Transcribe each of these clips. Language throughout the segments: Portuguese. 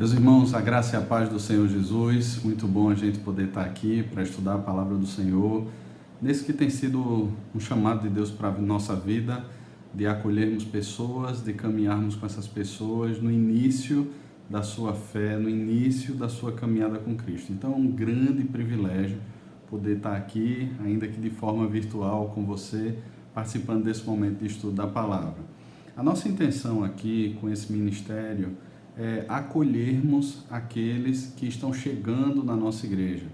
Meus irmãos, a graça e a paz do Senhor Jesus, muito bom a gente poder estar aqui para estudar a palavra do Senhor, nesse que tem sido um chamado de Deus para a nossa vida, de acolhermos pessoas, de caminharmos com essas pessoas no início da sua fé, no início da sua caminhada com Cristo. Então é um grande privilégio poder estar aqui, ainda que de forma virtual, com você, participando desse momento de estudo da palavra. A nossa intenção aqui com esse ministério é acolhermos aqueles que estão chegando na nossa igreja.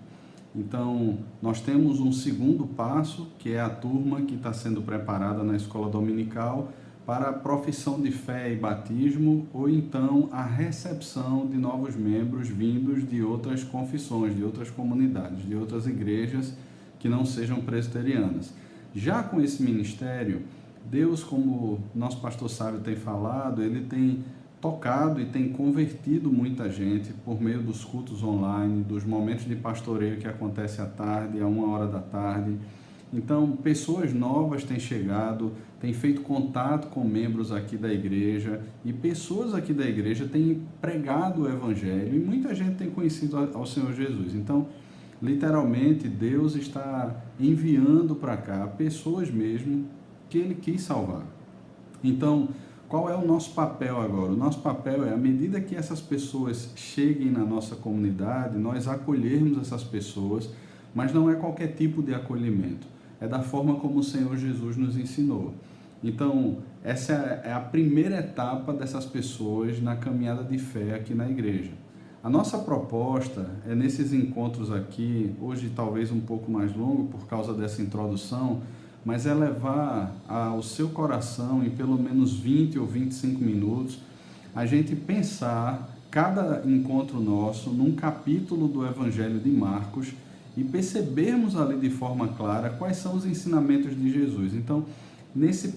Então, nós temos um segundo passo, que é a turma que está sendo preparada na escola dominical para a profissão de fé e batismo, ou então a recepção de novos membros vindos de outras confissões, de outras comunidades, de outras igrejas que não sejam presbiterianas. Já com esse ministério, Deus, como nosso pastor Sábio tem falado, ele tem tocado e tem convertido muita gente por meio dos cultos online, dos momentos de pastoreio que acontece à tarde, a 1h da tarde. Então, pessoas novas têm chegado, têm feito contato com membros aqui da igreja, e pessoas aqui da igreja têm pregado o evangelho, e muita gente tem conhecido ao Senhor Jesus. Então, literalmente, Deus está enviando para cá pessoas mesmo que Ele quis salvar. Então, qual é o nosso papel agora? O nosso papel é, à medida que essas pessoas cheguem na nossa comunidade, nós acolhermos essas pessoas, mas não é qualquer tipo de acolhimento, é da forma como o Senhor Jesus nos ensinou. Então, essa é a primeira etapa dessas pessoas na caminhada de fé aqui na igreja. A nossa proposta é, nesses encontros aqui, hoje talvez um pouco mais longo por causa dessa introdução, mas é levar ao seu coração, em pelo menos 20 ou 25 minutos, a gente pensar cada encontro nosso num capítulo do Evangelho de Marcos e percebermos ali de forma clara quais são os ensinamentos de Jesus. Então, nessa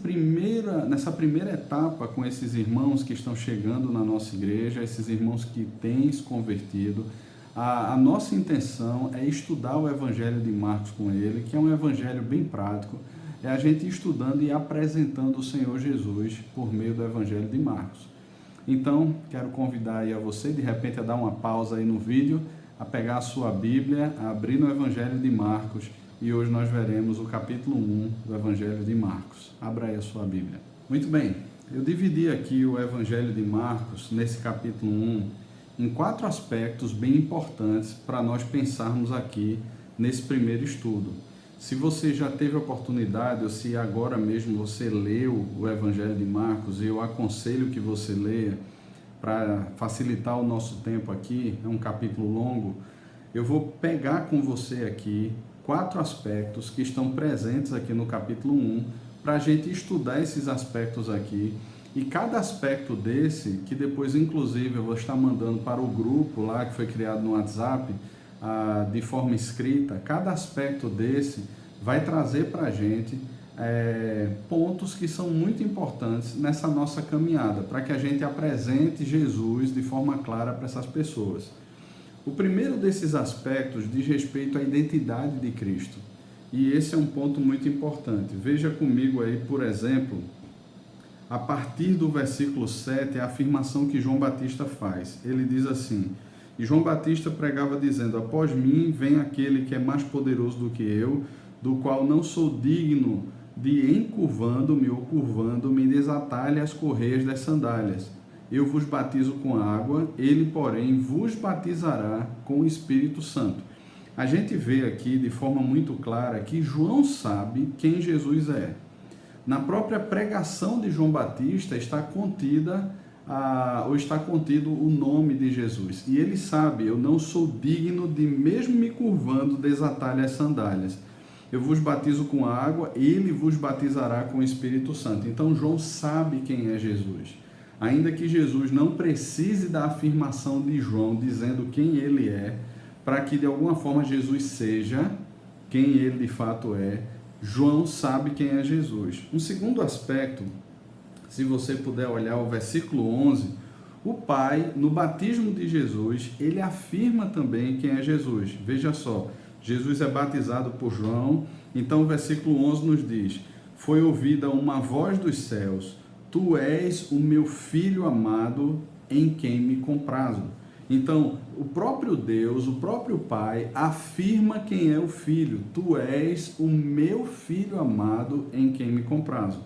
primeira etapa com esses irmãos que estão chegando na nossa igreja, esses irmãos que têm se convertido, a nossa intenção é estudar o Evangelho de Marcos com ele, que é um evangelho bem prático, é a gente estudando e apresentando o Senhor Jesus por meio do Evangelho de Marcos. Então, quero convidar aí a você, de repente, a dar uma pausa aí no vídeo, a pegar a sua Bíblia, a abrir no Evangelho de Marcos, e hoje nós veremos o capítulo 1 do Evangelho de Marcos. Abra aí a sua Bíblia. Muito bem, eu dividi aqui o Evangelho de Marcos, nesse capítulo 1, em 4 aspectos bem importantes para nós pensarmos aqui nesse primeiro estudo. Se você já teve a oportunidade, ou se agora mesmo você leu o Evangelho de Marcos, eu aconselho que você leia para facilitar o nosso tempo aqui, é um capítulo longo. Eu vou pegar com você aqui 4 aspectos que estão presentes aqui no capítulo 1, para a gente estudar esses aspectos aqui. E cada aspecto desse, que depois inclusive eu vou estar mandando para o grupo lá que foi criado no WhatsApp, de forma escrita, cada aspecto desse vai trazer para a gente pontos que são muito importantes nessa nossa caminhada, para que a gente apresente Jesus de forma clara para essas pessoas. O primeiro desses aspectos diz respeito à identidade de Cristo, e esse é um ponto muito importante. Veja comigo aí, por exemplo, a partir do versículo 7, a afirmação que João Batista faz. Ele diz assim: e João Batista pregava dizendo: após mim vem aquele que é mais poderoso do que eu, do qual não sou digno de, encurvando-me ou curvando-me, desatalhe as correias das sandálias. Eu vos batizo com água, ele, porém, vos batizará com o Espírito Santo. A gente vê aqui de forma muito clara que João sabe quem Jesus é. Na própria pregação de João Batista está contido o nome de Jesus. E ele sabe: eu não sou digno de, mesmo me curvando, desatalhe as sandálias. Eu vos batizo com água, ele vos batizará com o Espírito Santo. Então João sabe quem é Jesus. Ainda que Jesus não precise da afirmação de João dizendo quem ele é, para que de alguma forma Jesus seja quem ele de fato é, João sabe quem é Jesus. Um segundo aspecto, se você puder olhar o versículo 11, o Pai, no batismo de Jesus, ele afirma também quem é Jesus. Veja só, Jesus é batizado por João, então o versículo 11 nos diz: foi ouvida uma voz dos céus: tu és o meu filho amado, em quem me comprazo. Então, o próprio Deus, o próprio Pai, afirma quem é o Filho. Tu és o meu Filho amado em quem me comprazo.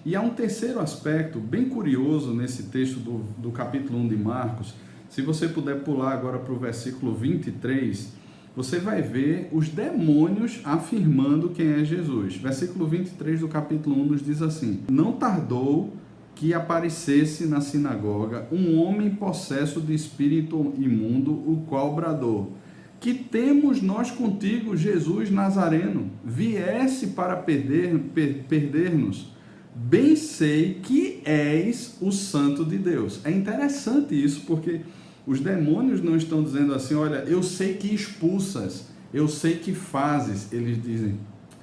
E há um terceiro aspecto bem curioso nesse texto do capítulo 1 de Marcos. Se você puder pular agora para o versículo 23, você vai ver os demônios afirmando quem é Jesus. Versículo 23 do capítulo 1 nos diz assim: Não tardou que aparecesse na sinagoga um homem possesso de espírito imundo, o qual bradou: Que temos nós contigo, Jesus Nazareno? Viesse para perder-nos? Bem sei que és o Santo de Deus. É interessante isso, porque os demônios não estão dizendo assim: olha, eu sei que expulsas, eu sei que fazes. Eles dizem: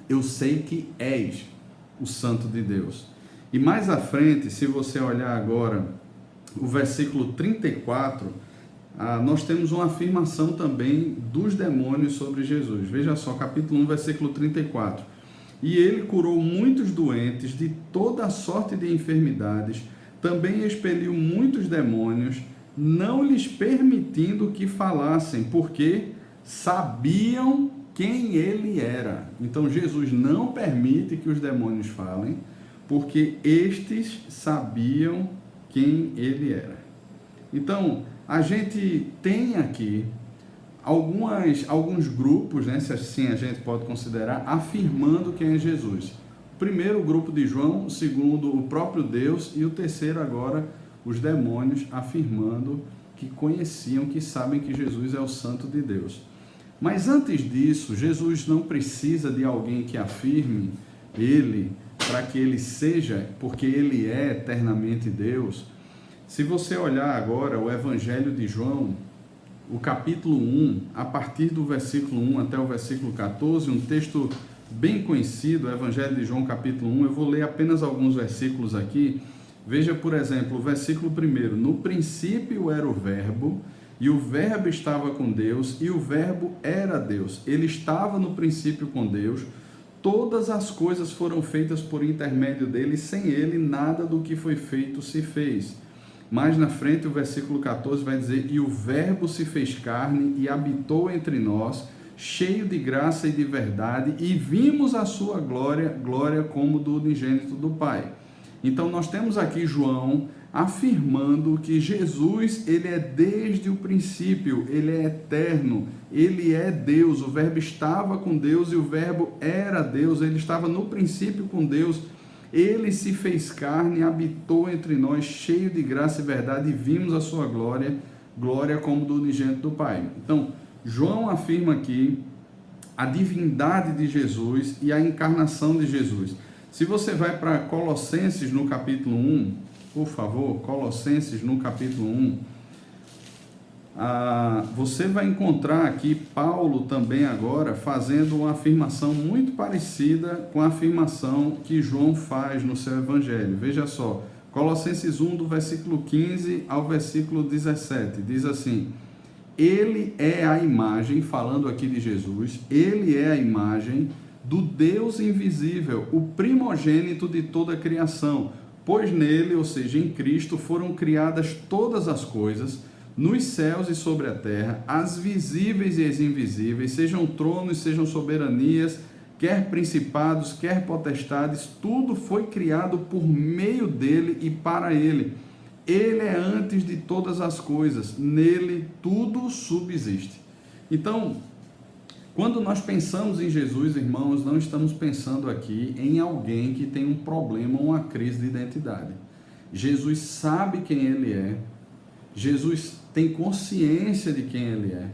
eu sei que és o Santo de Deus. E mais à frente, se você olhar agora o versículo 34, nós temos uma afirmação também dos demônios sobre Jesus. Veja só, capítulo 1, versículo 34. E ele curou muitos doentes de toda a sorte de enfermidades, também expeliu muitos demônios, não lhes permitindo que falassem, porque sabiam quem ele era. Então Jesus não permite que os demônios falem, porque estes sabiam quem ele era. Então, a gente tem aqui alguns grupos, né, se assim a gente pode considerar, afirmando quem é Jesus. O primeiro, o grupo de João, o segundo, o próprio Deus, e o terceiro agora, os demônios afirmando que conheciam, que sabem que Jesus é o Santo de Deus. Mas antes disso, Jesus não precisa de alguém que afirme ele, para que ele seja, porque ele é eternamente Deus. Se você olhar agora o Evangelho de João, o capítulo 1, a partir do versículo 1 até o versículo 14, um texto bem conhecido, o Evangelho de João, capítulo 1, eu vou ler apenas alguns versículos aqui. Veja, por exemplo, o versículo 1, no princípio era o verbo, e o verbo estava com Deus, e o verbo era Deus. Ele estava no princípio com Deus. Todas as coisas foram feitas por intermédio dele, sem ele nada do que foi feito se fez. Mais na frente o versículo 14 vai dizer: E o verbo se fez carne e habitou entre nós, cheio de graça e de verdade, e vimos a sua glória, glória como do unigênito do Pai. Então nós temos aqui João afirmando que Jesus, ele é desde o princípio, ele é eterno, ele é Deus. O verbo estava com Deus e o verbo era Deus, ele estava no princípio com Deus, ele se fez carne, habitou entre nós, cheio de graça e verdade, e vimos a sua glória, glória como do unigênito do Pai. Então, João afirma aqui a divindade de Jesus e a encarnação de Jesus. Se você vai para Colossenses no capítulo 1, por favor, Colossenses no capítulo 1, você vai encontrar aqui Paulo também agora fazendo uma afirmação muito parecida com a afirmação que João faz no seu evangelho. Veja só, Colossenses 1, do versículo 15 ao versículo 17, diz assim: Ele é a imagem, falando aqui de Jesus, ele é a imagem do Deus invisível, o primogênito de toda a criação, pois nele, ou seja, em Cristo, foram criadas todas as coisas, nos céus e sobre a terra, as visíveis e as invisíveis, sejam tronos, sejam soberanias, quer principados, quer potestades, tudo foi criado por meio dele e para ele. Ele é antes de todas as coisas, nele tudo subsiste. Então, quando nós pensamos em Jesus, irmãos, não estamos pensando aqui em alguém que tem um problema ou uma crise de identidade. Jesus sabe quem ele é, Jesus tem consciência de quem ele é,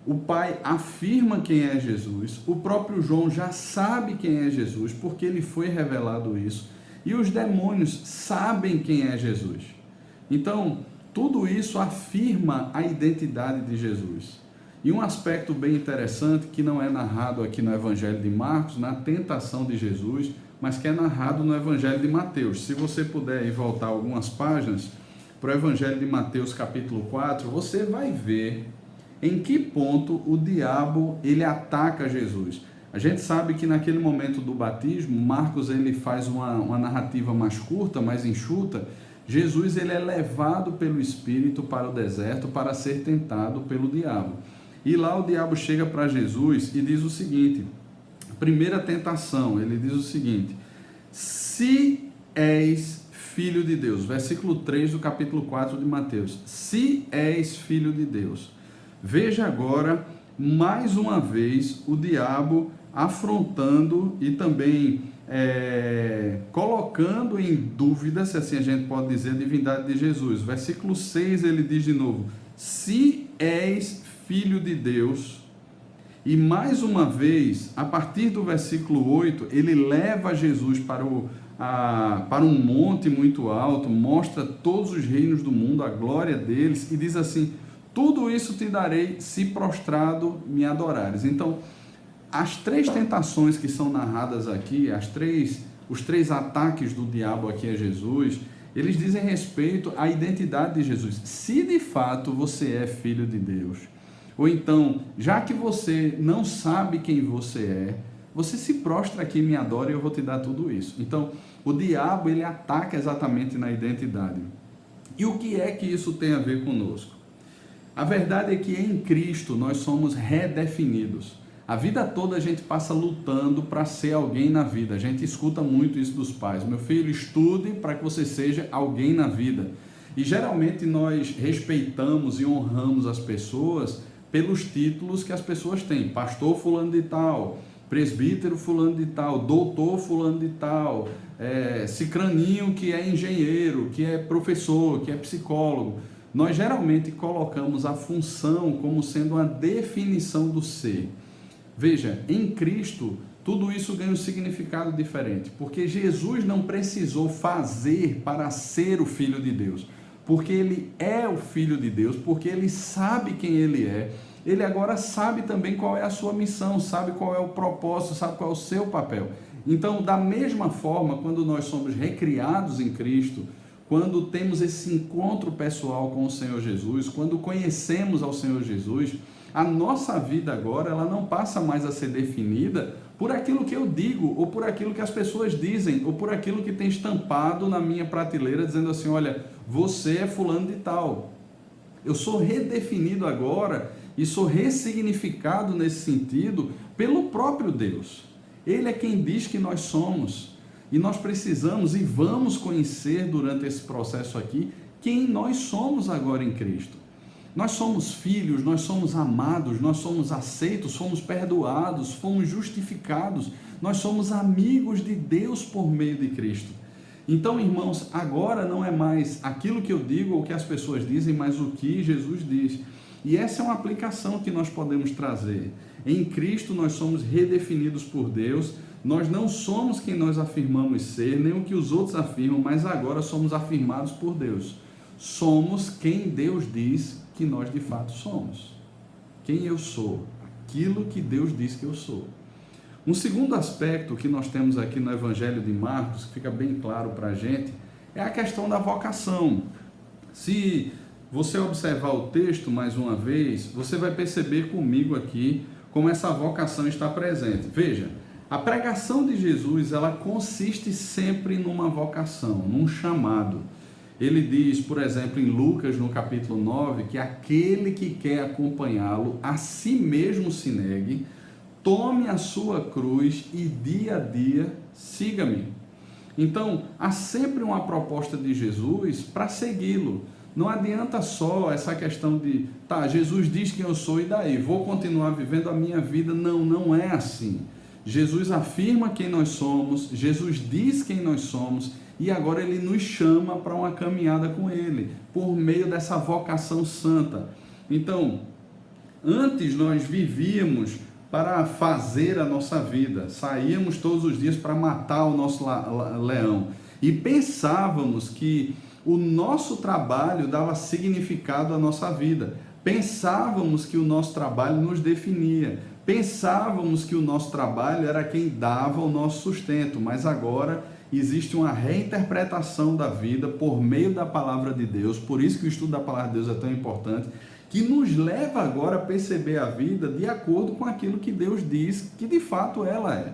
o Pai afirma quem é Jesus, o próprio João já sabe quem é Jesus, porque ele foi revelado isso, e os demônios sabem quem é Jesus. Então, tudo isso afirma a identidade de Jesus. E um aspecto bem interessante, que não é narrado aqui no Evangelho de Marcos, na tentação de Jesus, mas que é narrado no Evangelho de Mateus. Se você puder ir voltar algumas páginas para o Evangelho de Mateus capítulo 4, você vai ver em que ponto o diabo ele ataca Jesus. A gente sabe que naquele momento do batismo, Marcos ele faz uma narrativa mais curta, mais enxuta, Jesus ele é levado pelo Espírito para o deserto para ser tentado pelo diabo. E lá o diabo chega para Jesus e diz o seguinte, primeira tentação, ele diz o seguinte, se és filho de Deus, versículo 3 do capítulo 4 de Mateus, se és filho de Deus. Veja agora, mais uma vez, o diabo afrontando e também colocando em dúvida, se assim a gente pode dizer, a divindade de Jesus. Versículo 6 ele diz de novo, se és filho de Deus, e mais uma vez, a partir do versículo 8, ele leva Jesus para um monte muito alto, mostra todos os reinos do mundo, a glória deles, e diz assim, tudo isso te darei se prostrado me adorares. Então, as três tentações que são narradas aqui, os três ataques do diabo aqui a Jesus, eles dizem respeito à identidade de Jesus. Se de fato você é filho de Deus, ou então, já que você não sabe quem você é, você se prostra aqui e me adora e eu vou te dar tudo isso. Então, o diabo ele ataca exatamente na identidade. E o que é que isso tem a ver conosco? A verdade é que em Cristo nós somos redefinidos. A vida toda a gente passa lutando para ser alguém na vida. A gente escuta muito isso dos pais. Meu filho, estude para que você seja alguém na vida. E geralmente nós respeitamos e honramos as pessoas pelos títulos que as pessoas têm. Pastor fulano de tal, presbítero fulano de tal, doutor fulano de tal, cicraninho que é engenheiro, que é professor, que é psicólogo. Nós geralmente colocamos a função como sendo uma definição do ser. Veja, em Cristo, tudo isso ganha um significado diferente, porque Jesus não precisou fazer para ser o Filho de Deus, porque Ele é o Filho de Deus, porque Ele sabe quem Ele é, Ele agora sabe também qual é a sua missão, sabe qual é o propósito, sabe qual é o seu papel. Então, da mesma forma, quando nós somos recriados em Cristo, quando temos esse encontro pessoal com o Senhor Jesus, quando conhecemos ao Senhor Jesus, a nossa vida agora, ela não passa mais a ser definida por aquilo que eu digo, ou por aquilo que as pessoas dizem, ou por aquilo que tem estampado na minha prateleira, dizendo assim, olha, você é fulano de tal. Eu sou redefinido agora, e sou ressignificado nesse sentido, pelo próprio Deus. Ele é quem diz que nós somos, e nós precisamos e vamos conhecer durante esse processo aqui, quem nós somos agora em Cristo. Nós somos filhos, nós somos amados, nós somos aceitos, fomos perdoados, fomos justificados, nós somos amigos de Deus por meio de Cristo. Então, irmãos, agora não é mais aquilo que eu digo ou que as pessoas dizem, mas o que Jesus diz. E essa é uma aplicação que nós podemos trazer. Em Cristo nós somos redefinidos por Deus, nós não somos quem nós afirmamos ser, nem o que os outros afirmam, mas agora somos afirmados por Deus. Somos quem Deus diz que nós de fato somos. Quem eu sou? Aquilo que Deus diz que eu sou. Um segundo aspecto que nós temos aqui no Evangelho de Marcos, que fica bem claro para a gente, é a questão da vocação. Se você observar o texto mais uma vez, você vai perceber comigo aqui como essa vocação está presente. Veja, a pregação de Jesus, ela consiste sempre numa vocação, num chamado. Ele diz, por exemplo, em Lucas, no capítulo 9, que aquele que quer acompanhá-lo, a si mesmo se negue, tome a sua cruz e dia a dia siga-me. Então, há sempre uma proposta de Jesus para segui-lo. Não adianta só essa questão de, Jesus diz quem eu sou e daí? Vou continuar vivendo a minha vida. Não, não é assim. Jesus afirma quem nós somos, Jesus diz quem nós somos, e agora Ele nos chama para uma caminhada com Ele, por meio dessa vocação santa. Então, antes nós vivíamos para fazer a nossa vida, saíamos todos os dias para matar o nosso leão, e pensávamos que o nosso trabalho dava significado à nossa vida, pensávamos que o nosso trabalho nos definia, pensávamos que o nosso trabalho era quem dava o nosso sustento, mas agora existe uma reinterpretação da vida por meio da palavra de Deus, por isso que o estudo da palavra de Deus é tão importante, que nos leva agora a perceber a vida de acordo com aquilo que Deus diz que de fato ela é.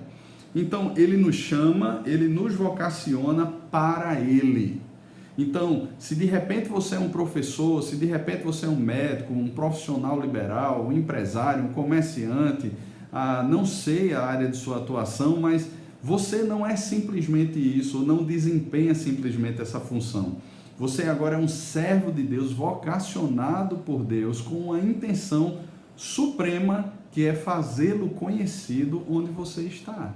Então, Ele nos chama, Ele nos vocaciona para Ele. Então, se de repente você é um professor, se de repente você é um médico, um profissional liberal, um empresário, um comerciante, não sei a área de sua atuação, mas você não é simplesmente isso, ou não desempenha simplesmente essa função. Você agora é um servo de Deus, vocacionado por Deus, com uma intenção suprema, que é fazê-lo conhecido onde você está.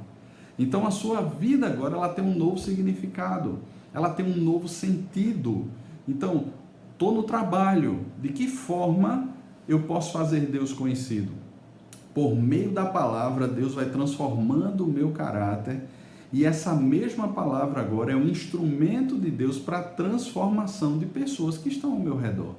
Então a sua vida agora ela tem um novo significado, ela tem um novo sentido. Então, estou no trabalho, de que forma eu posso fazer Deus conhecido? Por meio da palavra, Deus vai transformando o meu caráter, e essa mesma palavra agora é um instrumento de Deus para a transformação de pessoas que estão ao meu redor.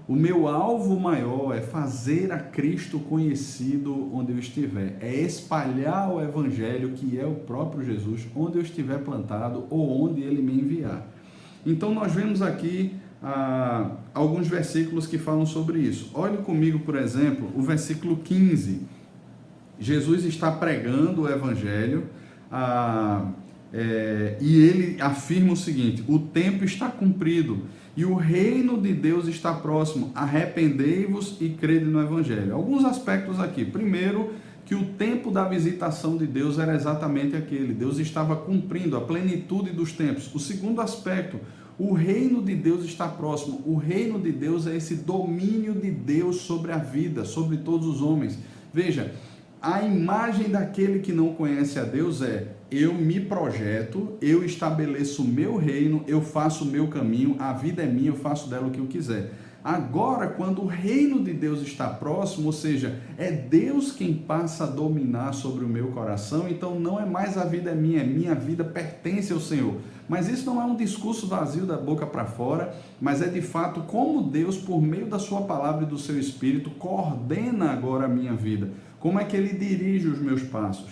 O meu alvo maior é fazer a Cristo conhecido onde eu estiver, é espalhar o Evangelho, que é o próprio Jesus, onde eu estiver plantado ou onde Ele me enviar. Então nós vemos aqui alguns versículos que falam sobre isso. Olhe comigo, por exemplo, o versículo 15. Jesus está pregando o Evangelho e ele afirma o seguinte: o tempo está cumprido e o reino de Deus está próximo, arrependei-vos e crede no Evangelho. Alguns aspectos aqui. Primeiro, que o tempo da visitação de Deus era exatamente aquele. Deus estava cumprindo a plenitude dos tempos. O segundo aspecto, o reino de Deus está próximo. O reino de Deus é esse domínio de Deus sobre a vida, sobre todos os homens. Veja, a imagem daquele que não conhece a Deus é: eu me projeto, eu estabeleço o meu reino, eu faço o meu caminho, a vida é minha, eu faço dela o que eu quiser. Agora, quando o reino de Deus está próximo, ou seja, é Deus quem passa a dominar sobre o meu coração, então não é mais a vida é minha vida pertence ao Senhor. Mas isso não é um discurso vazio da boca para fora, mas é de fato como Deus, por meio da sua palavra e do seu Espírito, coordena agora a minha vida. Como é que Ele dirige os meus passos?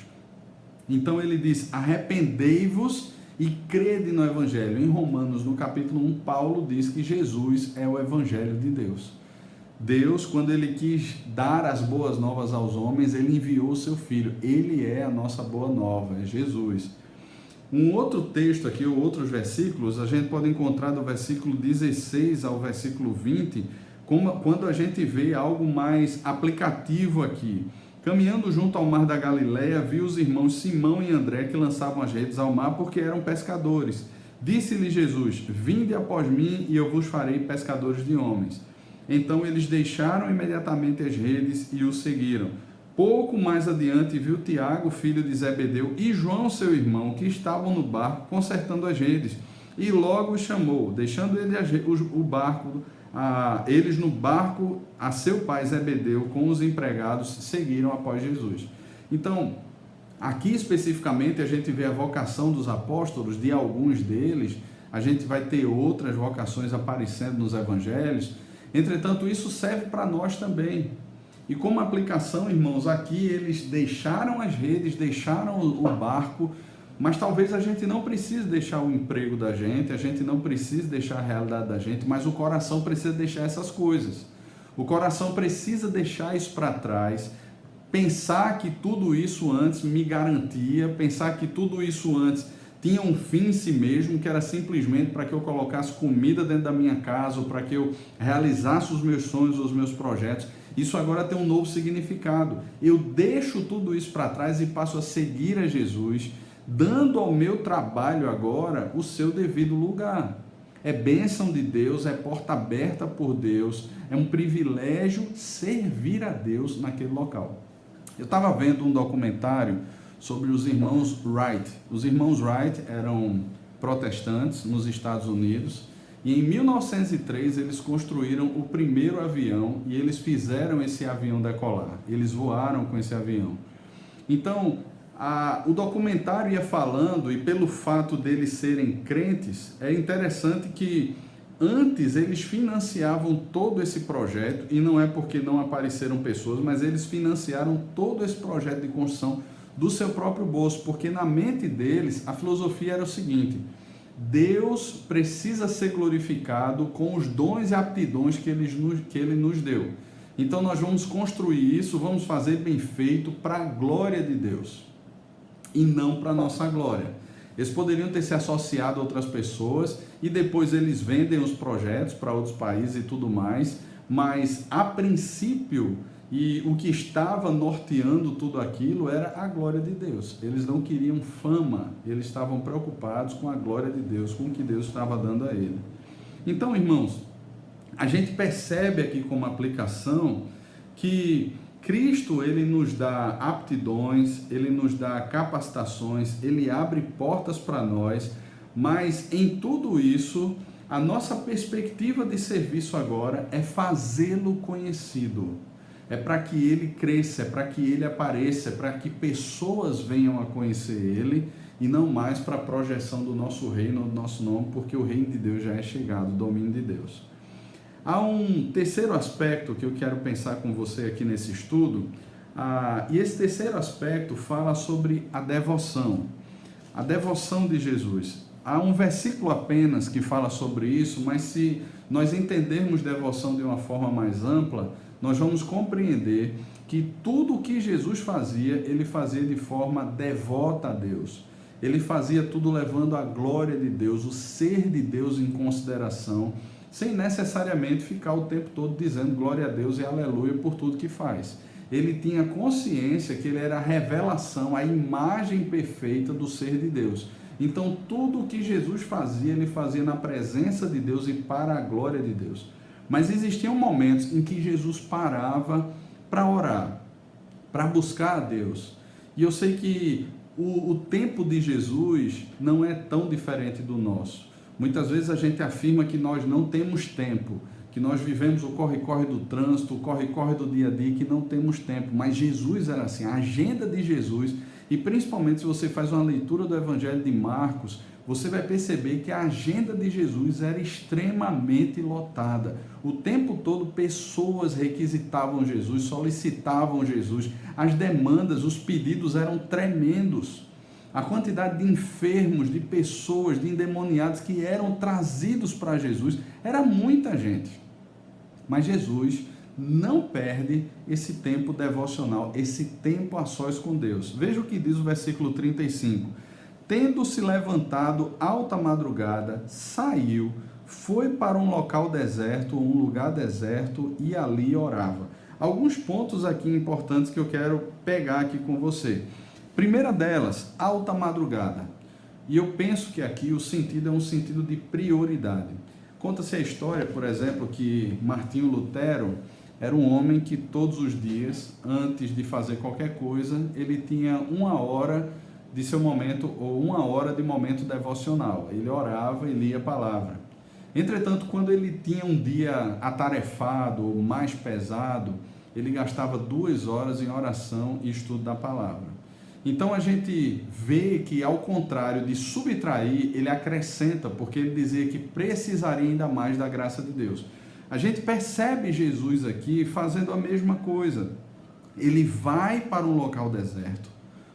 Então ele diz: arrependei-vos e crede no Evangelho. Em Romanos, no capítulo 1, Paulo diz que Jesus é o Evangelho de Deus. Deus, quando Ele quis dar as boas novas aos homens, Ele enviou o seu Filho. Ele é a nossa boa nova, é Jesus. Um outro texto aqui, ou outros versículos, a gente pode encontrar do versículo 16 ao versículo 20, quando a gente vê algo mais aplicativo aqui. Caminhando junto ao mar da Galileia, viu os irmãos Simão e André que lançavam as redes ao mar porque eram pescadores. Disse-lhe Jesus: vinde após mim e eu vos farei pescadores de homens. Então eles deixaram imediatamente as redes e o seguiram. Pouco mais adiante viu Tiago, filho de Zebedeu, e João, seu irmão, que estavam no barco consertando as redes, e logo os chamou, deixando ele o barco. Eles no barco, a seu pai Zebedeu com os empregados seguiram após Jesus. Então, aqui especificamente a gente vê a vocação dos apóstolos, de alguns deles. A gente vai ter outras vocações aparecendo nos evangelhos. Entretanto, isso serve para nós também. E como aplicação, irmãos, aqui eles deixaram as redes, deixaram o barco, mas talvez a gente não precise deixar o emprego da gente, a gente não precise deixar a realidade da gente, mas o coração precisa deixar essas coisas. O coração precisa deixar isso para trás, pensar que tudo isso antes me garantia, pensar que tudo isso antes tinha um fim em si mesmo, que era simplesmente para que eu colocasse comida dentro da minha casa, ou para que eu realizasse os meus sonhos, os meus projetos. Isso agora tem um novo significado. Eu deixo tudo isso para trás e passo a seguir a Jesus, dando ao meu trabalho agora o seu devido lugar. É bênção de Deus, é porta aberta por Deus, é um privilégio servir a Deus naquele local. Eu estava vendo um documentário sobre os irmãos Wright. Os irmãos Wright eram protestantes nos Estados Unidos e em 1903 eles construíram o primeiro avião e eles fizeram esse avião decolar. Eles voaram com esse avião. Então, o documentário ia falando, e pelo fato deles serem crentes, é interessante que antes eles financiavam todo esse projeto, e não é porque não apareceram pessoas, mas eles financiaram todo esse projeto de construção do seu próprio bolso, porque na mente deles a filosofia era o seguinte: Deus precisa ser glorificado com os dons e aptidões que Ele nos deu. Então nós vamos construir isso, vamos fazer bem feito para a glória de Deus e não para a nossa glória. Eles poderiam ter se associado a outras pessoas e depois eles vendem os projetos para outros países e tudo mais, mas a princípio, e o que estava norteando tudo aquilo era a glória de Deus. Eles não queriam fama, eles estavam preocupados com a glória de Deus, com o que Deus estava dando a ele. Então, irmãos, a gente percebe aqui como aplicação que Cristo, ele nos dá aptidões, ele nos dá capacitações, ele abre portas para nós, mas em tudo isso, a nossa perspectiva de serviço agora é fazê-lo conhecido. É para que ele cresça, é para que ele apareça, é para que pessoas venham a conhecer ele e não mais para a projeção do nosso reino, do nosso nome, porque o reino de Deus já é chegado, o domínio de Deus. Há um terceiro aspecto que eu quero pensar com você aqui nesse estudo, e esse terceiro aspecto fala sobre a devoção de Jesus. Há um versículo apenas que fala sobre isso, mas se nós entendermos devoção de uma forma mais ampla, nós vamos compreender que tudo o que Jesus fazia, ele fazia de forma devota a Deus. Ele fazia tudo levando a glória de Deus, o ser de Deus em consideração, sem necessariamente ficar o tempo todo dizendo glória a Deus e aleluia por tudo que faz. Ele tinha consciência que ele era a revelação, a imagem perfeita do ser de Deus. Então, tudo o que Jesus fazia, ele fazia na presença de Deus e para a glória de Deus. Mas existiam momentos em que Jesus parava para orar, para buscar a Deus. E eu sei que o tempo de Jesus não é tão diferente do nosso. Muitas vezes a gente afirma que nós não temos tempo, que nós vivemos o corre-corre do trânsito, o corre-corre do dia a dia, que não temos tempo. Mas Jesus era assim, a agenda de Jesus, e principalmente se você faz uma leitura do Evangelho de Marcos, você vai perceber que a agenda de Jesus era extremamente lotada. O tempo todo pessoas requisitavam Jesus, solicitavam Jesus, as demandas, os pedidos eram tremendos. A quantidade de enfermos, de pessoas, de endemoniados que eram trazidos para Jesus, era muita gente. Mas Jesus não perde esse tempo devocional, esse tempo a sós com Deus. Veja o que diz o versículo 35. Tendo-se levantado alta madrugada, saiu, foi para um local deserto, um lugar deserto, e ali orava. Alguns pontos aqui importantes que eu quero pegar aqui com você. Primeira delas, alta madrugada. E eu penso que aqui o sentido é um sentido de prioridade. Conta-se a história, por exemplo, que Martinho Lutero era um homem que todos os dias, antes de fazer qualquer coisa, ele tinha 1 hora de seu momento, ou 1 hora de momento devocional. Ele orava e lia a palavra. Entretanto, quando ele tinha um dia atarefado, ou mais pesado, ele gastava 2 horas em oração e estudo da palavra. Então a gente vê que, ao contrário de subtrair, ele acrescenta, porque ele dizia que precisaria ainda mais da graça de Deus. A gente percebe Jesus aqui fazendo a mesma coisa. Ele vai para um local deserto,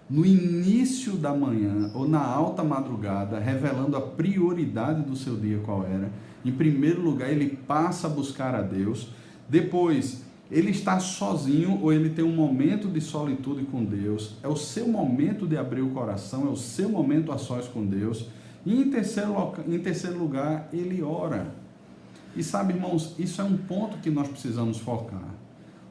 no início da manhã ou na alta madrugada, revelando a prioridade do seu dia qual era. Em primeiro lugar, ele passa a buscar a Deus. Depois, ele está sozinho ou ele tem um momento de solitude com Deus. É o seu momento de abrir o coração, é o seu momento a sós com Deus. E em terceiro lugar, ele ora. E sabe, irmãos, isso é um ponto que nós precisamos focar.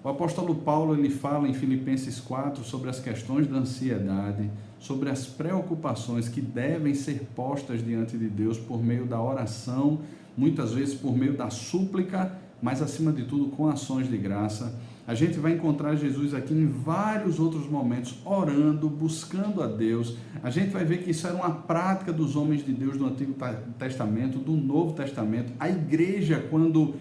O apóstolo Paulo, ele fala em Filipenses 4 sobre as questões da ansiedade, sobre as preocupações que devem ser postas diante de Deus por meio da oração, muitas vezes por meio da súplica, mas acima de tudo com ações de graça. A gente vai encontrar Jesus aqui em vários outros momentos, orando, buscando a Deus. A gente vai ver que isso era uma prática dos homens de Deus do Antigo Testamento, do Novo Testamento. A igreja, quando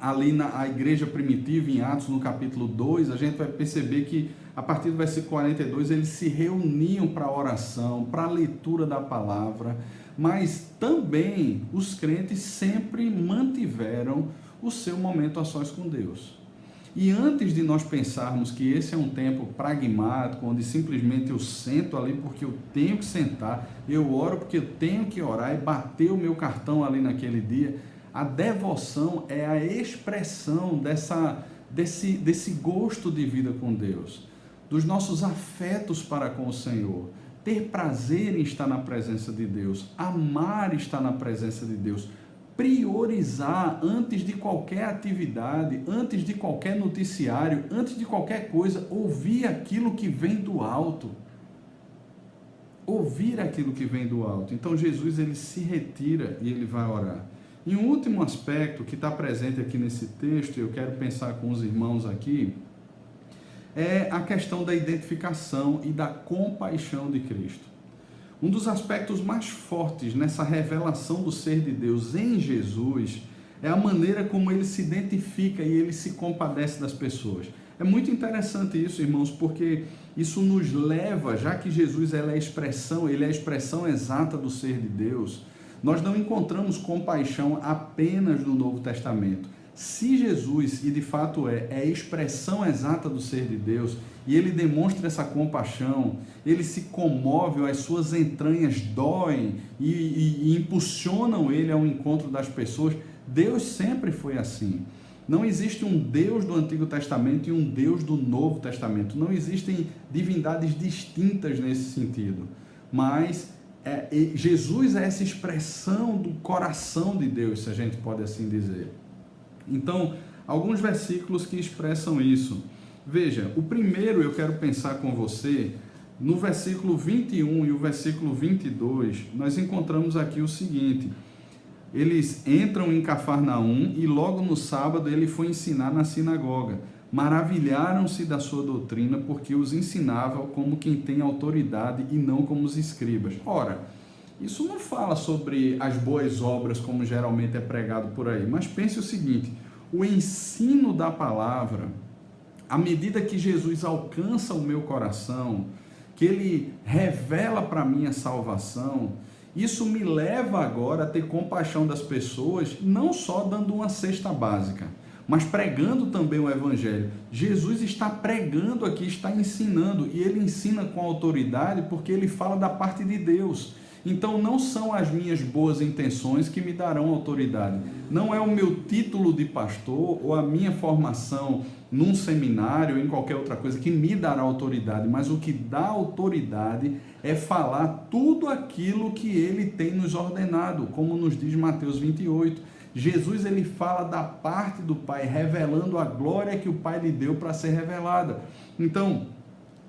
ali na igreja primitiva, em Atos, no capítulo 2, a gente vai perceber que, a partir do versículo 42, eles se reuniam para a oração, para a leitura da palavra, mas também os crentes sempre mantiveram o seu momento a sós com Deus. E antes de nós pensarmos que esse é um tempo pragmático, onde simplesmente eu sento ali porque eu tenho que sentar, eu oro porque eu tenho que orar e bater o meu cartão ali naquele dia, a devoção é a expressão desse gosto de vida com Deus, dos nossos afetos para com o Senhor. ter prazer em estar na presença de Deus, amar estar na presença de Deus, priorizar antes de qualquer atividade, antes de qualquer noticiário, antes de qualquer coisa, ouvir aquilo que vem do alto. Ouvir aquilo que vem do alto. Então Jesus, ele se retira e ele vai orar. E um último aspecto que está presente aqui nesse texto, eu quero pensar com os irmãos aqui, é a questão da identificação e da compaixão de Cristo. Um dos aspectos mais fortes nessa revelação do ser de Deus em Jesus é a maneira como ele se identifica e ele se compadece das pessoas. É muito interessante isso, irmãos, porque isso nos leva, já que Jesus ele é a expressão exata do ser de Deus, nós não encontramos compaixão apenas no Novo Testamento. Se Jesus, e de fato é a expressão exata do ser de Deus, e ele demonstra essa compaixão, ele se comove, as suas entranhas doem e impulsionam ele ao encontro das pessoas, Deus sempre foi assim. Não existe um Deus do Antigo Testamento e um Deus do Novo Testamento. Não existem divindades distintas nesse sentido. Mas Jesus é essa expressão do coração de Deus, se a gente pode assim dizer. Então, alguns versículos que expressam isso. Veja, o primeiro eu quero pensar com você, no versículo 21 e o versículo 22, nós encontramos aqui o seguinte: eles entram em Cafarnaum e logo no sábado ele foi ensinar na sinagoga. Maravilharam-se da sua doutrina, porque os ensinava como quem tem autoridade e não como os escribas. Ora, isso não fala sobre as boas obras como geralmente é pregado por aí, mas pense o seguinte: o ensino da palavra, à medida que Jesus alcança o meu coração, que ele revela para mim a salvação, isso me leva agora a ter compaixão das pessoas, não só dando uma cesta básica, mas pregando também o Evangelho. Jesus está pregando aqui, está ensinando, e ele ensina com autoridade porque ele fala da parte de Deus. Então não são as minhas boas intenções que me darão autoridade. Não é o meu título de pastor ou a minha formação num seminário ou em qualquer outra coisa que me dará autoridade, mas o que dá autoridade é falar tudo aquilo que ele tem nos ordenado, como nos diz Mateus 28. Jesus ele fala da parte do Pai, revelando a glória que o Pai lhe deu para ser revelada. Então,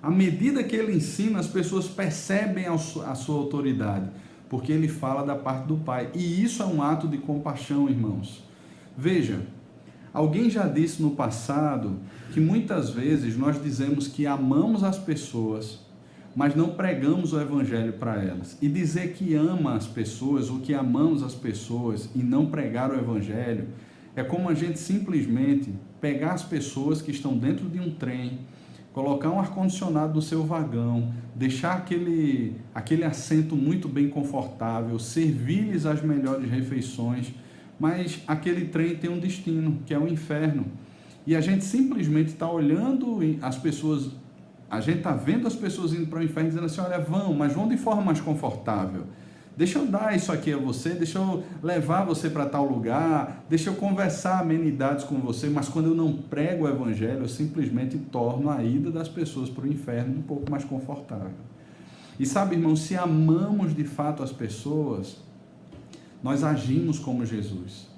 à medida que ele ensina, as pessoas percebem a sua autoridade, porque ele fala da parte do Pai. E isso é um ato de compaixão, irmãos. Veja, alguém já disse no passado que muitas vezes nós dizemos que amamos as pessoas, mas não pregamos o Evangelho para elas. E dizer que ama as pessoas ou que amamos as pessoas e não pregar o Evangelho é como a gente simplesmente pegar as pessoas que estão dentro de um trem, colocar um ar-condicionado no seu vagão, deixar aquele assento muito bem confortável, servir-lhes as melhores refeições, mas aquele trem tem um destino, que é o inferno. E a gente simplesmente está olhando as pessoas, a gente está vendo as pessoas indo para o inferno dizendo assim: olha, mas vão de forma mais confortável. Deixa eu dar isso aqui a você, deixa eu levar você para tal lugar, deixa eu conversar amenidades com você, mas quando eu não prego o Evangelho, eu simplesmente torno a ida das pessoas para o inferno um pouco mais confortável. E sabe, irmão, se amamos de fato as pessoas, nós agimos como Jesus.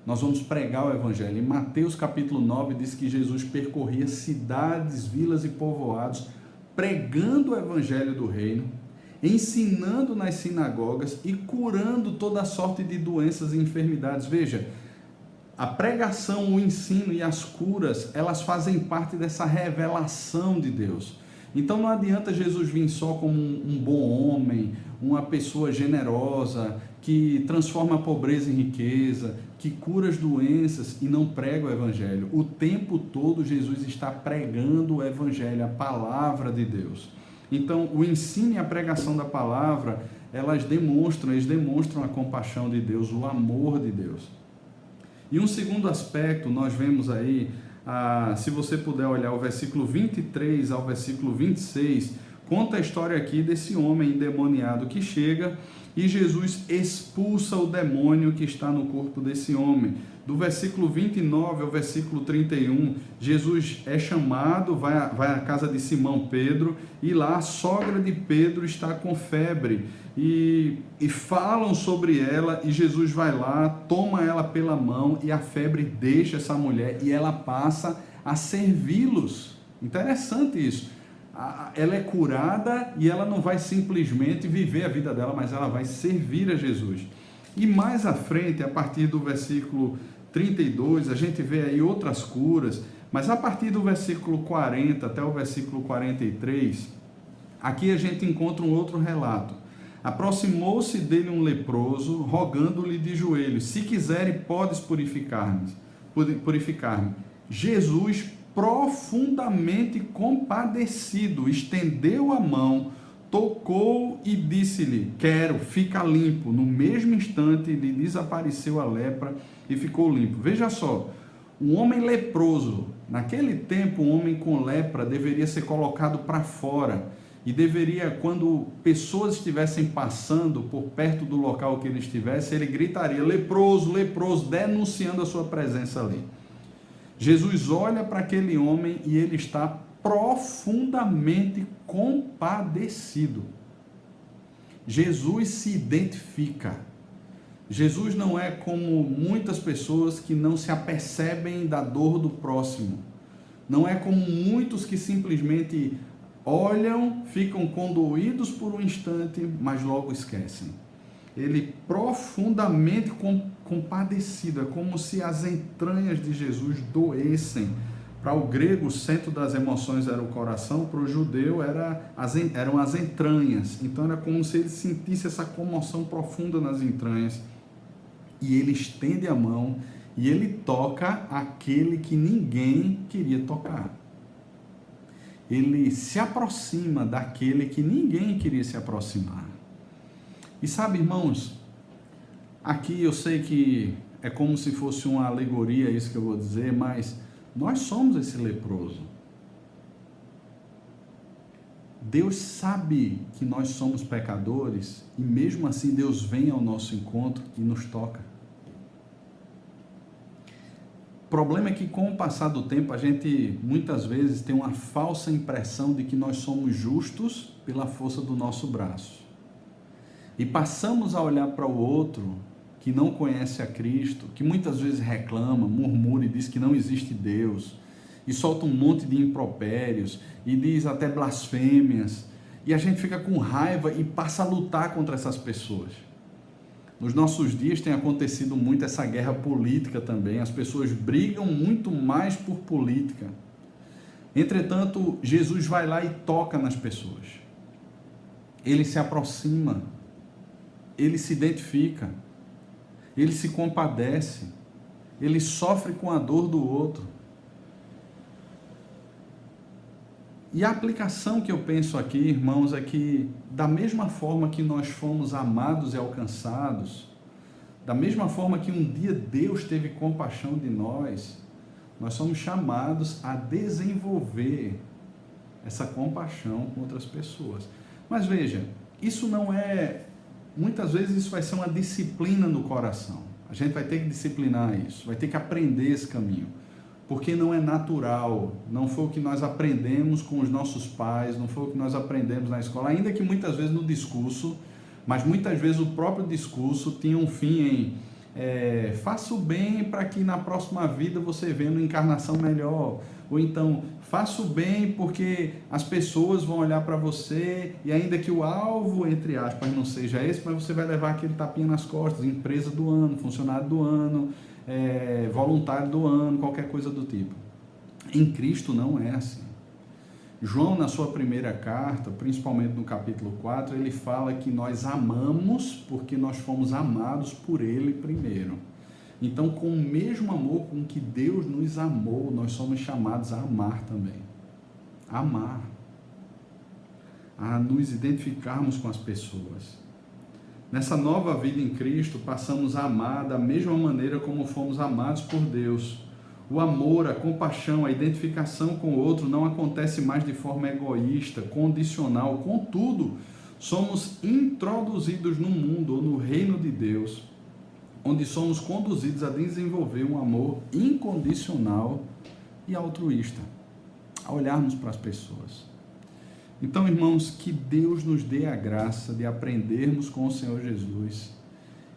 Nós vamos pregar o Evangelho. Em Mateus capítulo 9 diz que Jesus percorria cidades, vilas e povoados, pregando o Evangelho do reino, ensinando nas sinagogas e curando toda sorte de doenças e enfermidades. Veja, a pregação, o ensino e as curas, elas fazem parte dessa revelação de Deus. Então não adianta Jesus vir só como um bom homem, uma pessoa generosa, que transforma a pobreza em riqueza, que cura as doenças e não prega o Evangelho. O tempo todo Jesus está pregando o Evangelho, a palavra de Deus. Então, o ensino e a pregação da palavra, eles demonstram a compaixão de Deus, o amor de Deus. E um segundo aspecto, nós vemos aí, se você puder olhar o versículo 23 ao versículo 26, conta a história aqui desse homem endemoniado que chega e Jesus expulsa o demônio que está no corpo desse homem. Do versículo 29 ao versículo 31, Jesus é chamado, vai à casa de Simão Pedro, e lá a sogra de Pedro está com febre, e falam sobre ela, e Jesus vai lá, toma ela pela mão, e a febre deixa essa mulher, e ela passa a servi-los. Interessante isso. Ela é curada e ela não vai simplesmente viver a vida dela, mas ela vai servir a Jesus. E mais à frente, a partir do versículo 32, a gente vê aí outras curas, mas a partir do versículo 40 até o versículo 43, aqui a gente encontra um outro relato. Aproximou-se dele um leproso, rogando-lhe de joelhos: se quiserem, podes purificar-me. Jesus, profundamente compadecido, estendeu a mão, tocou e disse-lhe: quero, fica limpo. No mesmo instante lhe desapareceu a lepra e ficou limpo. Veja só, um homem leproso, naquele tempo um homem com lepra deveria ser colocado para fora, e deveria, quando pessoas estivessem passando por perto do local que ele estivesse, ele gritaria: leproso, leproso, denunciando a sua presença ali. Jesus olha para aquele homem e ele está profundamente compadecido. Jesus se identifica. Jesus não é como muitas pessoas que não se apercebem da dor do próximo. Não é como muitos que simplesmente olham, ficam condoídos por um instante, mas logo esquecem. Ele profundamente compadecido, é como se as entranhas de Jesus doessem. Para o grego, o centro das emoções era o coração, para o judeu eram as entranhas. Então era como se ele sentisse essa comoção profunda nas entranhas. E ele estende a mão e ele toca aquele que ninguém queria tocar. Ele se aproxima daquele que ninguém queria se aproximar. E sabe, irmãos, aqui eu sei que é como se fosse uma alegoria isso que eu vou dizer, mas nós somos esse leproso. Deus sabe que nós somos pecadores e mesmo assim Deus vem ao nosso encontro e nos toca. O problema é que com o passar do tempo a gente muitas vezes tem uma falsa impressão de que nós somos justos pela força do nosso braço. E passamos a olhar para o outro que não conhece a Cristo, que muitas vezes reclama, murmura e diz que não existe Deus, e solta um monte de impropérios, e diz até blasfêmias, e a gente fica com raiva e passa a lutar contra essas pessoas. Nos nossos dias tem acontecido muito essa guerra política também, as pessoas brigam muito mais por política. Entretanto, Jesus vai lá e toca nas pessoas. Ele se aproxima, ele se identifica, ele se compadece, ele sofre com a dor do outro. E a aplicação que eu penso aqui, irmãos, é que da mesma forma que nós fomos amados e alcançados, da mesma forma que um dia Deus teve compaixão de nós somos chamados a desenvolver essa compaixão com outras pessoas. Mas veja, isso não é... Muitas vezes isso vai ser uma disciplina no coração. A gente vai ter que disciplinar isso, vai ter que aprender esse caminho. Porque não é natural, não foi o que nós aprendemos com os nossos pais, não foi o que nós aprendemos na escola, ainda que muitas vezes no discurso, mas muitas vezes o próprio discurso tinha um fim em faça o bem para que na próxima vida você venha uma encarnação melhor, ou então faça o bem porque as pessoas vão olhar para você e ainda que o alvo, entre aspas, não seja esse, mas você vai levar aquele tapinha nas costas, empresa do ano, funcionário do ano, voluntário do ano, qualquer coisa do tipo. Em Cristo não é assim. João, na sua primeira carta, principalmente no capítulo 4, ele fala que nós amamos porque nós fomos amados por Ele primeiro. Então, com o mesmo amor com que Deus nos amou, nós somos chamados a amar também. Amar. A nos identificarmos com as pessoas. Nessa nova vida em Cristo, passamos a amar da mesma maneira como fomos amados por Deus. O amor, a compaixão, a identificação com o outro não acontece mais de forma egoísta, condicional. Contudo, somos introduzidos no mundo ou no reino de Deus, onde somos conduzidos a desenvolver um amor incondicional e altruísta, a olharmos para as pessoas. Então, irmãos, que Deus nos dê a graça de aprendermos com o Senhor Jesus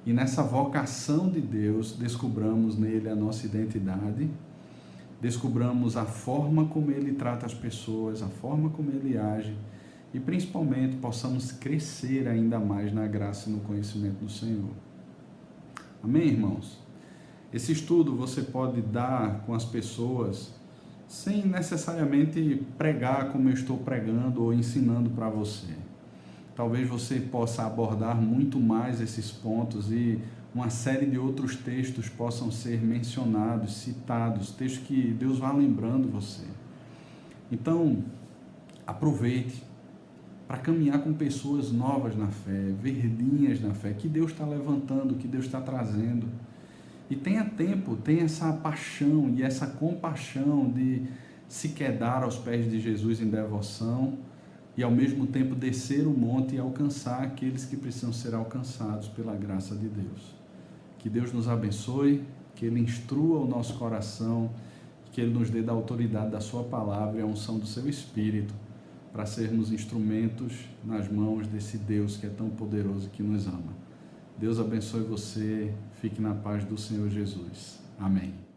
e nessa vocação de Deus descobramos nele a nossa identidade, descobramos a forma como ele trata as pessoas, a forma como ele age e principalmente possamos crescer ainda mais na graça e no conhecimento do Senhor. Amém, irmãos? Esse estudo você pode dar com as pessoas sem necessariamente pregar como eu estou pregando ou ensinando para você. Talvez você possa abordar muito mais esses pontos e uma série de outros textos possam ser mencionados, citados, textos que Deus vá lembrando você. Então, aproveite para caminhar com pessoas novas na fé, verdinhas na fé, que Deus está levantando, que Deus está trazendo. E tenha tempo, tenha essa paixão e essa compaixão de se quedar aos pés de Jesus em devoção e ao mesmo tempo descer o monte e alcançar aqueles que precisam ser alcançados pela graça de Deus. Que Deus nos abençoe, que Ele instrua o nosso coração, que Ele nos dê da autoridade da Sua palavra e a unção do Seu Espírito para sermos instrumentos nas mãos desse Deus que é tão poderoso e que nos ama. Deus abençoe você, fique na paz do Senhor Jesus. Amém.